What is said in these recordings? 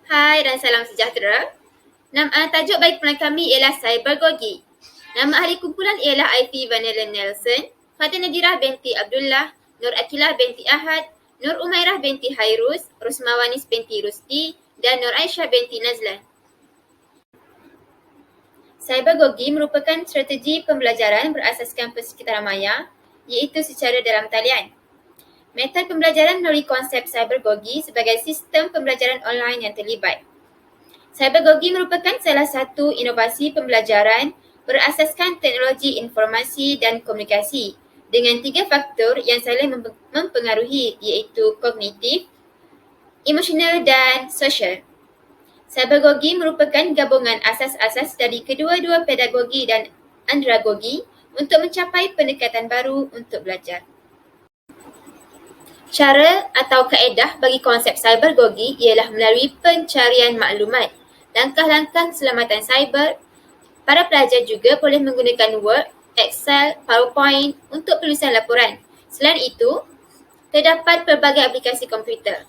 Hai dan salam sejahtera. Tajuk baik pulang kami ialah Cybergogi. Nama ahli kumpulan ialah Ivy Vanilla Nelson, Fatin Nadirah binti Abdullah, Nur Akilah binti Ahad, Nur Umairah binti Hairus, Rusmawanis binti Rusti dan Nur Aisyah binti Nazlan. Cybergogi merupakan strategi pembelajaran berasaskan persekitaran maya, iaitu secara dalam talian. Metod pembelajaran melalui konsep Cybergogi sebagai sistem pembelajaran online yang terlibat. Cybergogi merupakan salah satu inovasi pembelajaran berasaskan teknologi informasi dan komunikasi dengan 3 faktor yang saling mempengaruhi iaitu kognitif, emosional dan sosial. Cybergogi merupakan gabungan asas-asas dari kedua-dua pedagogi dan andragogi untuk mencapai pendekatan baru untuk belajar. Cara atau kaedah bagi konsep cybergogi ialah melalui pencarian maklumat. Langkah-langkah keselamatan cyber. Para pelajar juga boleh menggunakan Word, Excel, PowerPoint untuk penulisan laporan. Selain itu, terdapat pelbagai aplikasi komputer.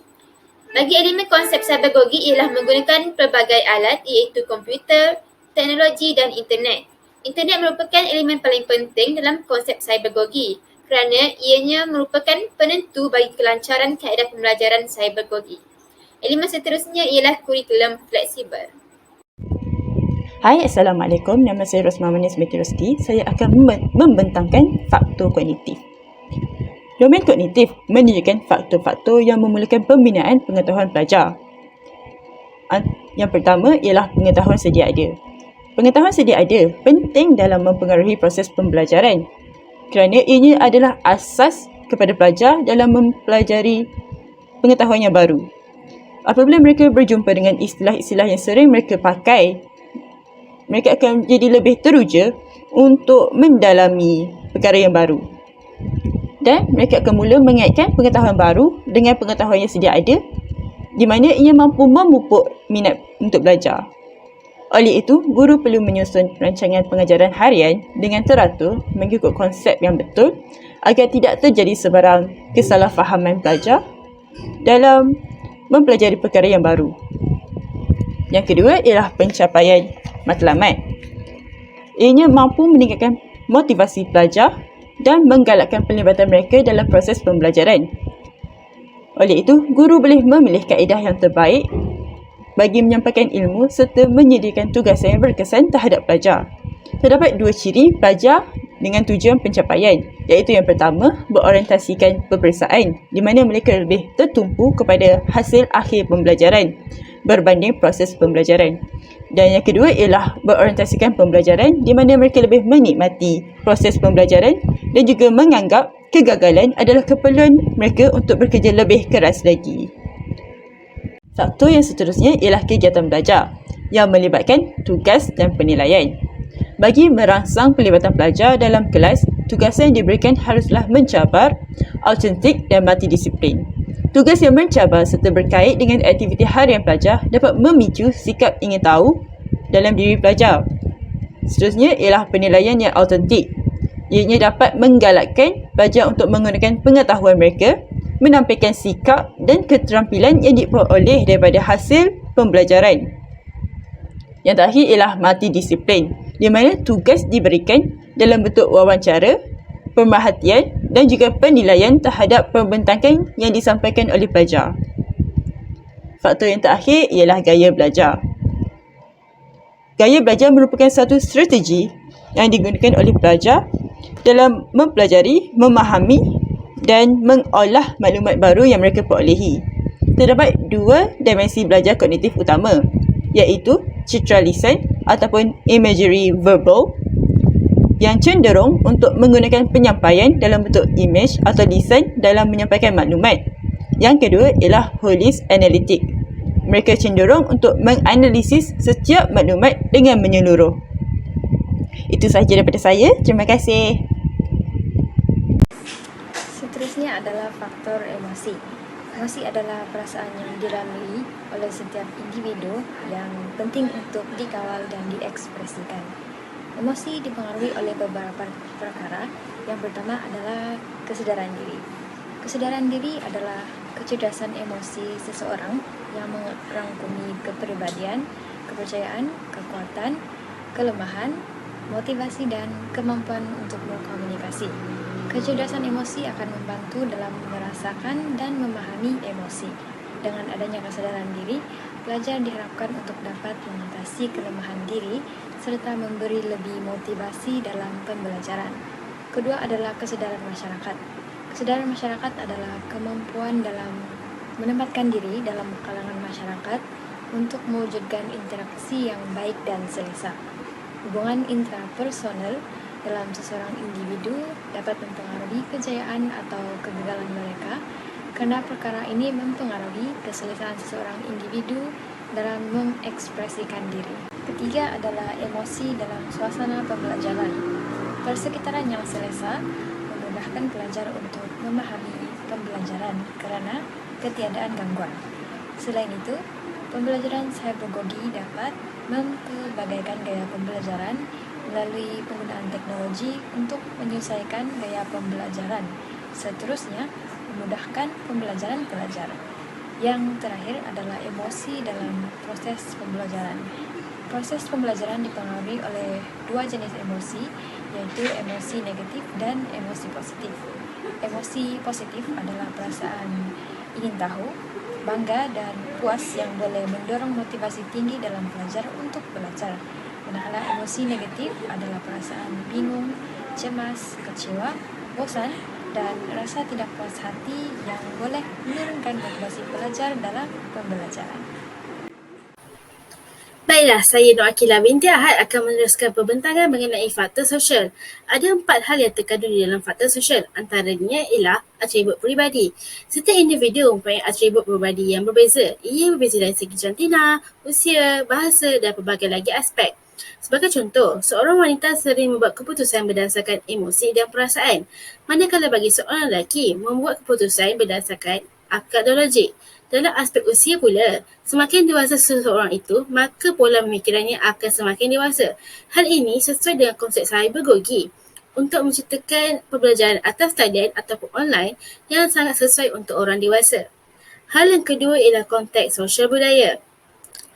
Bagi elemen konsep cybergogi ialah menggunakan pelbagai alat iaitu komputer, teknologi dan internet. Internet merupakan elemen paling penting dalam konsep cybergogi kerana ianya merupakan penentu bagi kelancaran kaedah pembelajaran cybergogi. Elemen seterusnya ialah kurikulum fleksibel. Hai, Assalamualaikum. Nama saya Rusmawanis binti Rusti. Saya akan membentangkan faktor kognitif. Domain kognitif menunjukkan faktor-faktor yang memulakan pembinaan pengetahuan pelajar. Yang pertama ialah pengetahuan sedia ada. Pengetahuan sedia ada penting dalam mempengaruhi proses pembelajaran kerana ianya adalah asas kepada pelajar dalam mempelajari pengetahuan yang baru. Apabila mereka berjumpa dengan istilah-istilah yang sering mereka pakai, mereka akan jadi lebih teruja untuk mendalami perkara yang baru. Dan mereka akan mula mengaitkan pengetahuan baru dengan pengetahuan yang sedia ada, di mana ia mampu memupuk minat untuk belajar. Oleh itu, guru perlu menyusun rancangan pengajaran harian dengan teratur mengikut konsep yang betul agar tidak terjadi sebarang kesalahfahaman pelajar dalam mempelajari perkara yang baru. Yang kedua ialah pencapaian matlamat. Ianya mampu meningkatkan motivasi pelajar dan menggalakkan pelibatan mereka dalam proses pembelajaran. Oleh itu, guru boleh memilih kaedah yang terbaik bagi menyampaikan ilmu serta menyediakan tugasan yang berkesan terhadap pelajar. Terdapat 2 ciri pelajar dengan tujuan pencapaian, iaitu yang pertama, berorientasikan peperiksaan, di mana mereka lebih tertumpu kepada hasil akhir pembelajaran berbanding proses pembelajaran. Dan yang kedua ialah berorientasikan pembelajaran, di mana mereka lebih menikmati proses pembelajaran dan juga menganggap kegagalan adalah keperluan mereka untuk bekerja lebih keras lagi. Faktor yang seterusnya ialah kegiatan belajar yang melibatkan tugas dan penilaian. Bagi merangsang pelibatan pelajar dalam kelas, tugasan yang diberikan haruslah mencabar, autentik dan multidisiplin. Tugas yang mencabar serta berkait dengan aktiviti harian pelajar dapat memicu sikap ingin tahu dalam diri pelajar. Seterusnya ialah penilaian yang autentik. Ianya dapat menggalakkan pelajar untuk menggunakan pengetahuan mereka, menampilkan sikap dan keterampilan yang diperoleh daripada hasil pembelajaran. Yang terakhir ialah multidisiplin, di mana tugas diberikan dalam bentuk wawancara, pemerhatian dan juga penilaian terhadap pembentakan yang disampaikan oleh pelajar. Faktor yang terakhir ialah gaya belajar. Gaya belajar merupakan satu strategi yang digunakan oleh pelajar dalam mempelajari, memahami dan mengolah maklumat baru yang mereka perolehi. Terdapat 2 dimensi belajar kognitif utama, iaitu citra lisan ataupun imagery verbal yang cenderung untuk menggunakan penyampaian dalam bentuk image atau lisan dalam menyampaikan maklumat. Yang kedua ialah holistic analytic. Mereka cenderung untuk menganalisis setiap maklumat dengan menyeluruh. Itu sahaja daripada saya. Terima kasih. Seterusnya adalah faktor emosi. Emosi adalah perasaan yang dilalui oleh setiap individu yang penting untuk dikawal dan diekspresikan. Emosi dipengaruhi oleh beberapa perkara. Yang pertama adalah kesedaran diri. Kesedaran diri adalah kecerdasan emosi seseorang yang merangkumi kepribadian, kepercayaan, kekuatan, kelemahan, motivasi, dan kemampuan untuk berkomunikasi. Kecerdasan emosi akan membantu dalam merasakan dan memahami emosi. Dengan adanya kesadaran diri, pelajar diharapkan untuk dapat mengatasi kelemahan diri serta memberi lebih motivasi dalam pembelajaran. Kedua adalah kesadaran masyarakat. Kesadaran masyarakat adalah kemampuan dalam menempatkan diri dalam kalangan masyarakat untuk mewujudkan interaksi yang baik dan selesa. Hubungan intrapersonal dalam seseorang individu dapat mempengaruhi kejayaan atau kegagalan mereka, karena perkara ini mempengaruhi keselesaan seseorang individu dalam mengekspresikan diri. Ketiga adalah emosi dalam suasana pembelajaran. Persekitaran yang selesa memudahkan pelajar untuk memahami pembelajaran karena ketiadaan gangguan. Selain itu, pembelajaran cybergogi dapat mempelbagaikan gaya pembelajaran melalui penggunaan teknologi untuk menyesuaikan gaya pembelajaran. Seterusnya, memudahkan pembelajaran pelajar. Yang terakhir adalah emosi dalam proses pembelajaran. Proses pembelajaran dipengaruhi oleh dua jenis emosi, yaitu emosi negatif dan emosi positif. Emosi positif adalah perasaan ingin tahu, bangga, dan puas yang boleh mendorong motivasi tinggi dalam pelajar untuk belajar. Manakala emosi negatif adalah perasaan bingung, cemas, kecewa, bosan, dan rasa tidak puas hati yang boleh menurunkan motivasi pelajar dalam pembelajaran. Baiklah, saya Nur Akila binti Ahad akan meneruskan pembentangan mengenai faktor sosial. Ada 4 hal yang terkandung di dalam faktor sosial. Antaranya ialah atribut peribadi. Setiap individu mempunyai atribut peribadi yang berbeza. Ia berbeza dari segi jantina, usia, bahasa dan pelbagai lagi aspek. Sebagai contoh, seorang wanita sering membuat keputusan berdasarkan emosi dan perasaan, manakala bagi seorang lelaki membuat keputusan berdasarkan akal dan logik. Dalam aspek usia pula, semakin dewasa seseorang itu, maka pola pemikirannya akan semakin dewasa. Hal ini sesuai dengan konsep cybergogi untuk menciptakan pembelajaran atas talian ataupun online yang sangat sesuai untuk orang dewasa. Hal yang kedua ialah konteks sosial budaya.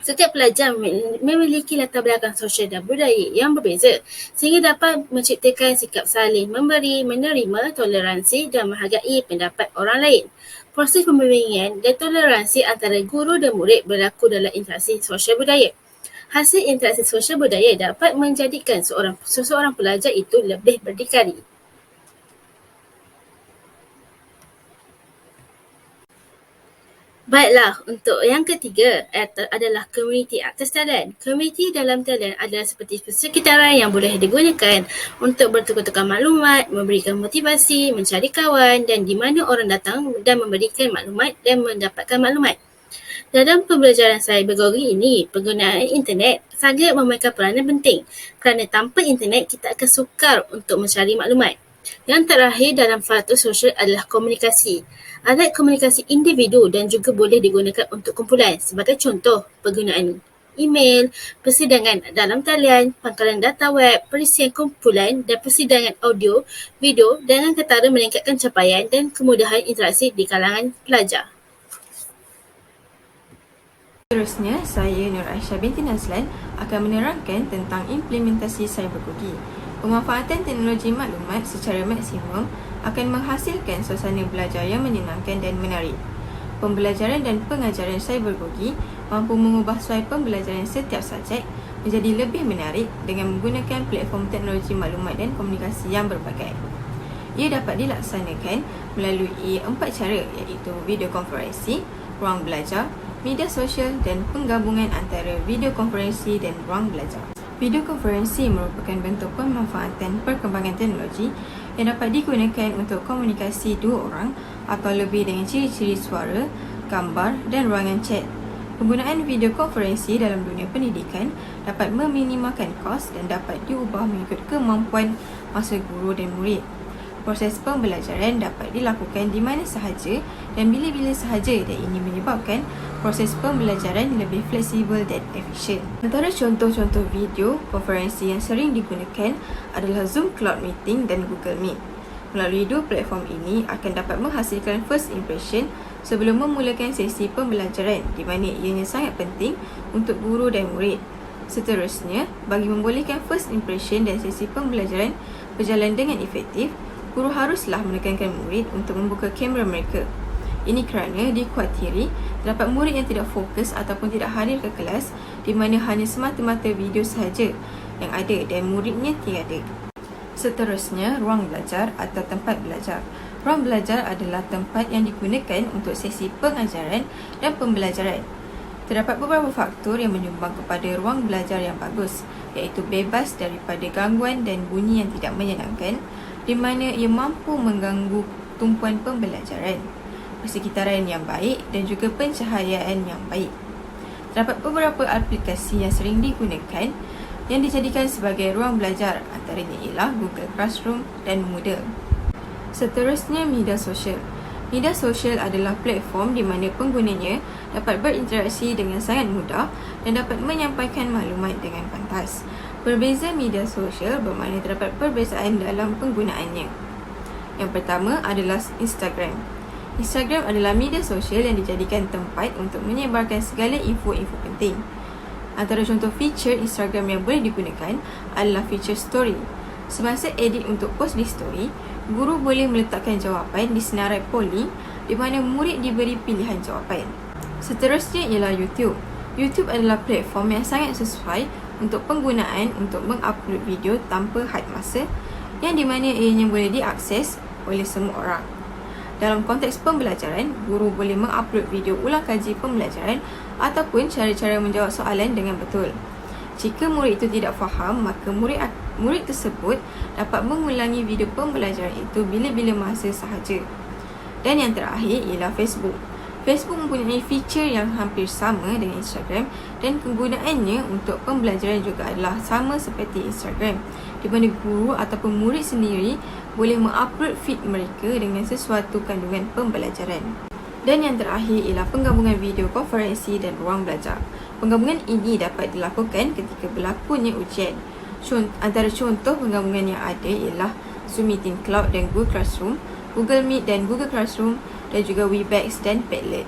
Setiap pelajar memiliki latar belakang sosial dan budaya yang berbeza sehingga dapat menciptakan sikap saling memberi, menerima, toleransi dan menghargai pendapat orang lain. Proses pembimbingan dan toleransi antara guru dan murid berlaku dalam interaksi sosial budaya. Hasil interaksi sosial budaya dapat menjadikan seseorang pelajar itu lebih berdikari. Baiklah, untuk yang ketiga adalah komuniti atas talian. Komuniti dalam talian adalah seperti persekitaran yang boleh digunakan untuk bertukar-tukar maklumat, memberikan motivasi, mencari kawan dan di mana orang datang dan memberikan maklumat dan mendapatkan maklumat. Dalam pembelajaran cybergogi ini, penggunaan internet sangat memainkan peranan penting kerana tanpa internet kita akan sukar untuk mencari maklumat. Yang terakhir dalam faktor sosial adalah komunikasi. Alat komunikasi individu dan juga boleh digunakan untuk kumpulan. Sebagai contoh, penggunaan email, persidangan dalam talian, pangkalan data web, perisian kumpulan dan persidangan audio, video dengan ketara meningkatkan capaian dan kemudahan interaksi di kalangan pelajar. Seterusnya, saya Nur Aisyah binti Nazlan akan menerangkan tentang implementasi cybergogi. Pemanfaatan teknologi maklumat secara maksimum akan menghasilkan suasana belajar yang menyenangkan dan menarik. Pembelajaran dan pengajaran cybergogi mampu mengubah suai pembelajaran setiap subjek menjadi lebih menarik dengan menggunakan platform teknologi maklumat dan komunikasi yang berbagai. Ia dapat dilaksanakan melalui 4 cara iaitu video konferensi, ruang belajar, media sosial dan penggabungan antara video konferensi dan ruang belajar. Video konferensi merupakan bentuk pemanfaatan perkembangan teknologi yang dapat digunakan untuk komunikasi dua orang atau lebih dengan ciri-ciri suara, gambar dan ruangan chat. Penggunaan video konferensi dalam dunia pendidikan dapat meminimalkan kos dan dapat diubah mengikut kemampuan masa guru dan murid. Proses pembelajaran dapat dilakukan di mana sahaja dan bila-bila sahaja dan ini menyebabkan proses pembelajaran lebih fleksibel dan efisien. Antara contoh-contoh video konferensi yang sering digunakan adalah Zoom Cloud Meeting dan Google Meet. Melalui dua platform ini akan dapat menghasilkan first impression sebelum memulakan sesi pembelajaran di mana ianya sangat penting untuk guru dan murid. Seterusnya, bagi membolehkan first impression dan sesi pembelajaran berjalan dengan efektif, guru haruslah menekankan murid untuk membuka kamera mereka. Ini kerana dikhawatiri terdapat murid yang tidak fokus ataupun tidak hadir ke kelas di mana hanya semata-mata video sahaja yang ada dan muridnya tiada. Seterusnya, ruang belajar atau tempat belajar. Ruang belajar adalah tempat yang digunakan untuk sesi pengajaran dan pembelajaran. Terdapat beberapa faktor yang menyumbang kepada ruang belajar yang bagus, iaitu bebas daripada gangguan dan bunyi yang tidak menyenangkan, di mana ia mampu mengganggu tumpuan pembelajaran, persekitaran yang baik dan juga pencahayaan yang baik. Terdapat beberapa aplikasi yang sering digunakan yang dijadikan sebagai ruang belajar, antaranya ialah Google Classroom dan Moodle. Seterusnya, media sosial. Media sosial adalah platform di mana penggunanya dapat berinteraksi dengan sangat mudah dan dapat menyampaikan maklumat dengan pantas. Berbeza media sosial bermakna terdapat perbezaan dalam penggunaannya. Yang pertama adalah Instagram. Instagram adalah media sosial yang dijadikan tempat untuk menyebarkan segala info-info penting. Antara contoh feature Instagram yang boleh digunakan adalah feature story. Semasa edit untuk post di story, guru boleh meletakkan jawapan di senarai polling di mana murid diberi pilihan jawapan. Seterusnya ialah YouTube. YouTube adalah platform yang sangat sesuai untuk penggunaan untuk mengupload video tanpa had masa, yang di mana ianya boleh diakses oleh semua orang. Dalam konteks pembelajaran, guru boleh mengupload video ulang kaji pembelajaran ataupun cara-cara menjawab soalan dengan betul. Jika murid itu tidak faham, maka murid tersebut dapat mengulangi video pembelajaran itu bila-bila masa sahaja. Dan yang terakhir ialah Facebook. Facebook mempunyai feature yang hampir sama dengan Instagram dan kegunaannya untuk pembelajaran juga adalah sama seperti Instagram, di mana guru ataupun murid sendiri boleh mengupload feed mereka dengan sesuatu kandungan pembelajaran. Dan yang terakhir ialah penggabungan video konferensi dan ruang belajar. Penggabungan ini dapat dilakukan ketika berlakunya ujian. Antara contoh penggabungan yang ada ialah Zoom Meeting Cloud dan Google Classroom, Google Meet dan Google Classroom, dan juga Webex dan Padlet.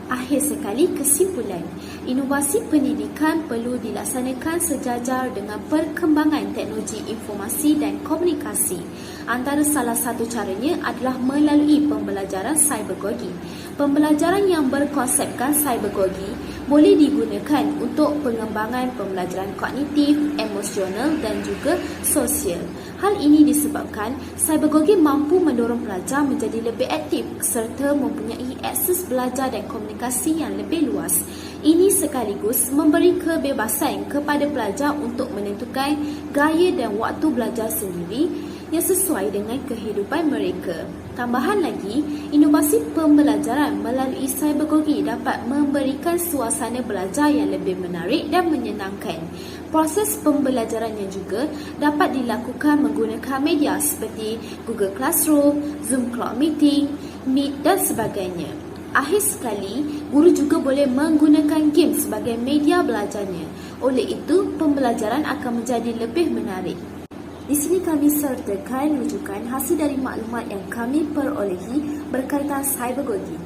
Akhir sekali, kesimpulan, inovasi pendidikan perlu dilaksanakan sejajar dengan perkembangan teknologi informasi dan komunikasi. Antara salah satu caranya adalah melalui pembelajaran cybergogi. Pembelajaran yang berkonsepkan cybergogi boleh digunakan untuk pengembangan pembelajaran kognitif, emosional dan juga sosial. Hal ini disebabkan cybergogi mampu mendorong pelajar menjadi lebih aktif serta mempunyai akses belajar dan komunikasi yang lebih luas. Ini sekaligus memberi kebebasan kepada pelajar untuk menentukan gaya dan waktu belajar sendiri yang sesuai dengan kehidupan mereka. Tambahan lagi, inovasi pembelajaran melalui cybergogi dapat memberikan suasana belajar yang lebih menarik dan menyenangkan. Proses pembelajarannya juga dapat dilakukan menggunakan media seperti Google Classroom, Zoom Cloud Meeting, Meet dan sebagainya. Akhir sekali, guru juga boleh menggunakan game sebagai media belajarnya. Oleh itu, pembelajaran akan menjadi lebih menarik. Di sini kami sertakan rujukan hasil dari maklumat yang kami perolehi berkaitan cybergogi.